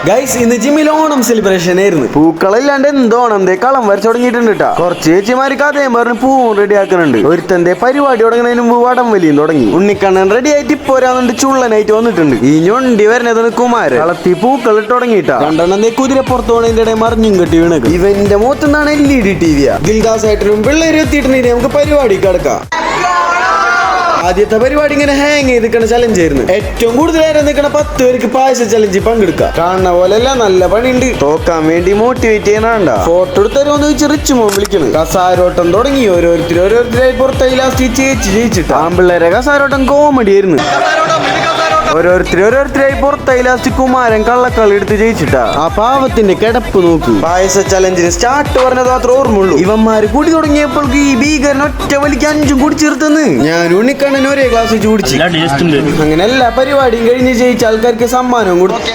Guys ഇന്ന് ജിമ്മിൽ Onam celebration ആയിരുന്നു. പൂക്കളില്ലാണ്ട് എന്തോണം കളം വരച്ചു തുടങ്ങിയിട്ടുണ്ട് കേട്ടാ. കുറച്ച് ചേച്ചിമാര് കഥയും പറഞ്ഞ് പൂവും റെഡി ആക്കുന്നുണ്ട്. ഒരുത്തന്റെ പരിപാടി തുടങ്ങുന്നതിന് മുമ്പ് വടം വലിയും തുടങ്ങി. ഉണ്ണിക്കണ്ണൻ റെഡി ആയിട്ട് പോരാന്നുണ്ട് ചുള്ളനായിട്ട് വന്നിട്ടുണ്ട്. ഈ ഞൊണ്ടി വരുന്നത് കുമാരൻ കളത്തി പൂക്കൾ ഇട്ട് തുടങ്ങിയിട്ടാ. രണ്ടെണ്ണം കുതിര പുറത്തു പോണതിന്റെ ഇടയിൽ മറിഞ്ഞും കെട്ടി വീണത്. ഇവന്റെ മുഖത്തുനിന്നാണ് LED TV. ദിൽദാസായിട്ടും പിള്ളേര് എത്തിയിട്ടുണ്ടെങ്കിൽ നമുക്ക് പരിപാടി കിടക്കാം. ആദ്യത്തെ പരിപാടി ഇങ്ങനെ ഹാങ് ചെയ്തിരിക്കണ ചലഞ്ച് ആയിരുന്നു. ഏറ്റവും കൂടുതൽ നിൽക്കണ 10 പേർക്ക് പായസ ചലഞ്ച് പങ്കെടുക്കാം. കാണുന്ന പോലെയല്ല, നല്ല പണിയുണ്ട്. തോക്കാൻ വേണ്ടി മോട്ടിവേറ്റ് ചെയ്യാനാണ്ട. ഫോട്ടോ എടുത്തരുമെന്ന് ചോദിച്ച് റിച്ച് മോൻ വിളിക്കണം. കസാരോട്ടം തുടങ്ങി. ഓരോരുത്തരായി പുറത്തായി ലാസ്റ്റ് ചേച്ചി ജയിച്ചിട്ട്. ആമ്പിള്ളേരെ കസാരോട്ടം കോമഡി ആയിരുന്നു. ഓരോരുത്തരായി പുറത്തായി ലാസ്റ്റ് കുമാരൻ കള്ളക്കളി എടുത്ത് ജയിച്ചിട്ടാ. ആ പാവത്തിന്റെ കിടപ്പ് നോക്കൂ. പായസ ചലഞ്ചിന് സ്റ്റാർട്ട് പറഞ്ഞത് മാത്രം ഓർമ്മയുള്ളൂ. ഇവന്മാര് കൂടി തുടങ്ങിയപ്പോൾ ഈ ഭീകരൻ ഒറ്റ വലിക്ക് 5 കൂടി ചേർത്തെന്ന്. ഞാൻ ഉണ്ണിക്കണ്ണൻ ഒരേ ഗ്ലാസ് വെച്ച് കുടിച്ചു. അങ്ങനെ എല്ലാ പരിപാടിയും കഴിഞ്ഞ് ജയിച്ച ആൾക്കാർക്ക് സമ്മാനവും കൊടുത്തു.